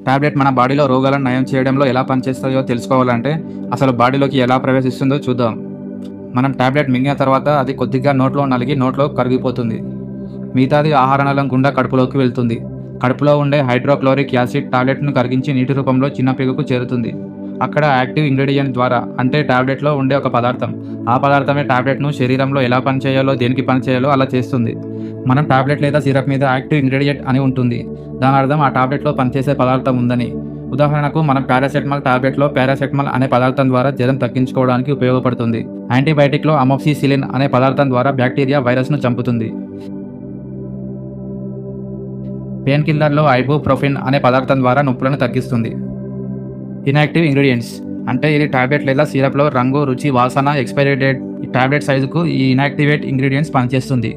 Tablet మన బాడీలో రోగాలను నయం చేయడంలో ఎలా పనిచేస్తుందో తెలుసుకోవాలంటే అసలు బాడీలోకి ఎలా ప్రవేశిస్తుందో చూద్దాం. మనం టాబ్లెట్ మింగిన తర్వాత అది కొద్దిగా నోట్లో నలిగి నోట్లో కరిగిపోతుంది. మిగతాది ఆహార నాళం గుండా కడుపులోకి వెళ్తుంది. కడుపులో ఉండే హైడ్రోక్లోరిక్ యాసిడ్ టాబ్లెట్ను కరిగించి నీటి రూపంలో చిన్న పెగుకు చేరుతుంది. అక్కడ యాక్టివ్ ఇంగ్రీడియంట్ ద్వారా అంటే టాబ్లెట్లో ఉండే ఒక పదార్థం, ఆ పదార్థమే టాబ్లెట్ను శరీరంలో ఎలా పనిచేయాలో దేనికి పనిచేయాలో అలా చేస్తుంది. మనం టాబ్లెట్ లేదా సిరప్ మీద యాక్టివ్ ఇంగ్రీడియంట్ అని ఉంటుంది. దాని అర్థం ఆ టాబ్లెట్లో పనిచేసే పదార్థం ఉందని. ఉదాహరణకు మనం పారాసెటమాల్ టాబ్లెట్లో పారాసెటమాల్ అనే పదార్థం ద్వారా జ్వరం తగ్గించుకోవడానికి ఉపయోగపడుతుంది. యాంటీబయాటిక్లో అమోక్సిసిలిన్ అనే పదార్థం ద్వారా బ్యాక్టీరియా వైరస్ను చంపుతుంది. పెయిన్ కిల్లర్లో ఐబుప్రోఫెన్ అనే పదార్థం ద్వారా నొప్పులను తగ్గిస్తుంది. ఇన్యాక్టివ్ ఇంగ్రీడియంట్స్ అంటే ఇది టాబ్లెట్ లేదా సిరప్లో రంగు, రుచి, వాసన, ఎక్స్పైరీ డేట్, టాబ్లెట్ సైజుకు ఈ ఇన్యాక్టివేట్ ఇంగ్రీడియంట్స్ పనిచేస్తుంది.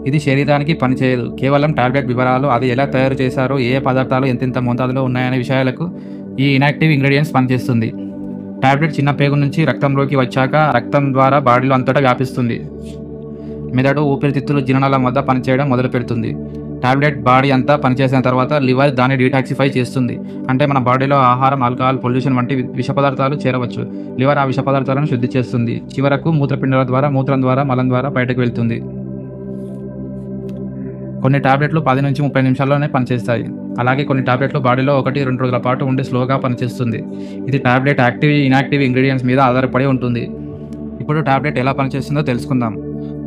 ఇది శరీరానికి పనిచేయదు. కేవలం టాబ్లెట్ వివరాలు, అది ఎలా తయారు చేశారో, ఏ పదార్థాలు ఎంతెంత మోతాదులో ఉన్నాయనే విషయాలకు ఈ ఇన్యాక్టివ్ ఇంగ్రీడియంట్స్ పనిచేస్తుంది. టాబ్లెట్ చిన్న పేగు నుంచి రక్తంలోకి వచ్చాక రక్తం ద్వారా బాడీలో అంతటా వ్యాపిస్తుంది. మెదడు, ఊపిరితిత్తులు, జీర్ణనాళం వద్ద పనిచేయడం మొదలు పెడుతుంది. టాబ్లెట్ బాడీ అంతా పనిచేసిన తర్వాత లివర్ దాన్ని డీటాక్సిఫై చేస్తుంది. అంటే మన బాడీలో ఆహారం, ఆల్కహాల్, పొల్యూషన్ వంటి విష పదార్థాలు చేరవచ్చు. లివర్ ఆ విష పదార్థాలను శుద్ధి చేస్తుంది. చివరకు మూత్రపిండాల ద్వారా, మూత్రం ద్వారా, మలం ద్వారా బయటకు వెళ్తుంది. కొన్ని టాబ్లెట్లు 10 నుంచి 30 నిమిషాల్లోనే పనిచేస్తాయి. అలాగే కొన్ని టాబ్లెట్లు బాడీలో 1-2 రోజుల పాటు ఉండి స్లోగా పనిచేస్తుంది. ఇది టాబ్లెట్ యాక్టివ్, ఇన్యాక్టివ్ ఇంగ్రీడియంట్స్ మీద ఆధారపడి ఉంటుంది. ఇప్పుడు టాబ్లెట్ ఎలా పనిచేస్తుందో తెలుసుకుందాం.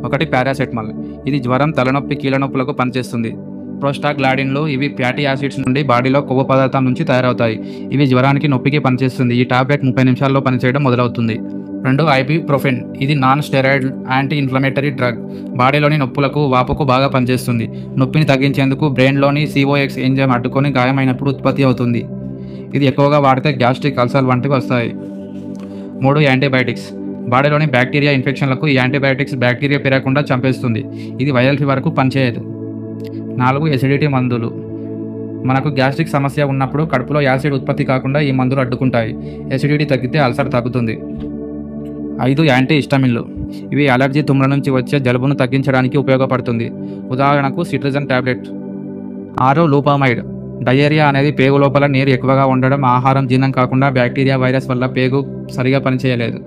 1 పారాసెటమాల్. ఇది జ్వరం, తలనొప్పి, కీళ్ళనొప్పులకు పనిచేస్తుంది. ప్రోస్టాగ్లాండిన్లు ఇవి ఫ్యాటీ యాసిడ్స్ నుండి బాడీలో కొవ్వు పదార్థం నుంచి తయారవుతాయి. ఇవి జ్వరానికి, నొప్పికి పనిచేస్తుంది. ఈ టాబ్లెట్ 30 నిమిషాల్లో పనిచేయడం మొదలవుతుంది. 2 ఐబుప్రోఫెన్. ఇది non steroid anti inflammatory drug. బాడీలోని నొప్పులకు, వాపుకు బాగా పనిచేస్తుంది. నొప్పిని తగ్గించేందుకు బ్రెయిన్లోని COX ఎంజైమ్ అడ్డుకొని గాయమైనప్పుడు ఉత్పత్తి అవుతుంది. ఇది ఎక్కువగా వాడితే గ్యాస్ట్రిక్ అల్సర్ వంటివి వస్తాయి. 3 యాంటీబయాటిక్స్. బాడీలోని బ్యాక్టీరియా ఇన్ఫెక్షన్లకు ఈ యాంటీబయాటిక్స్ బ్యాక్టీరియా పెరగకుండా చంపేస్తుంది. ఇది వైరల్ ఫీవర్కు పనిచేయదు. 4 ఎసిడిటీ మందులు. మనకు గ్యాస్ట్రిక్ సమస్య ఉన్నప్పుడు కడుపులో యాసిడ్ ఉత్పత్తి కాకుండా ఈ మందులు అడ్డుకుంటాయి. ఎసిడిటీ తగ్గితే అల్సర్ తగ్గుతుంది. 5 యాంటీ హిస్టమిన్లు. ఇవి అలర్జీ, తుమ్ముల నుంచి వచ్చే జలుబును తగ్గించడానికి ఉపయోగపడుతుంది. ఉదాహరణకు సిట్రజన్ టాబ్లెట్. 6 లూపామైడ్. డయేరియా అనేది పేగు లోపల నీరు ఎక్కువగా ఉండడం, ఆహారం జీర్ణం కాకుండా బ్యాక్టీరియా, వైరస్ వల్ల పేగు సరిగా పనిచేయలేదు.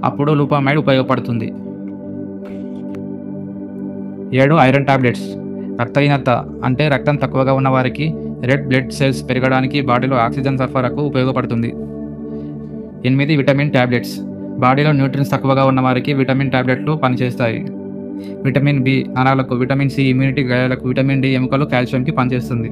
అప్పుడు లూపామైడ్ ఉపయోగపడుతుంది. 7 ఐరన్ టాబ్లెట్స్. రక్తహీనత అంటే రక్తం తక్కువగా ఉన్న వారికి రెడ్ బ్లడ్ సెల్స్ పెరగడానికి, బాడీలో ఆక్సిజన్ సరఫరాకు ఉపయోగపడుతుంది. 8 విటమిన్ టాబ్లెట్స్. బాడీలో న్యూట్రిన్స్ తక్కువగా ఉన్న వారికి విటమిన్ టాబ్లెట్లు పనిచేస్తాయి. విటమిన్ B నరాలకు, విటమిన్ C ఇమ్యూనిటీ, గాయాలకు, విటమిన్ D ఎముకలు, కాల్షియంకి పనిచేస్తుంది.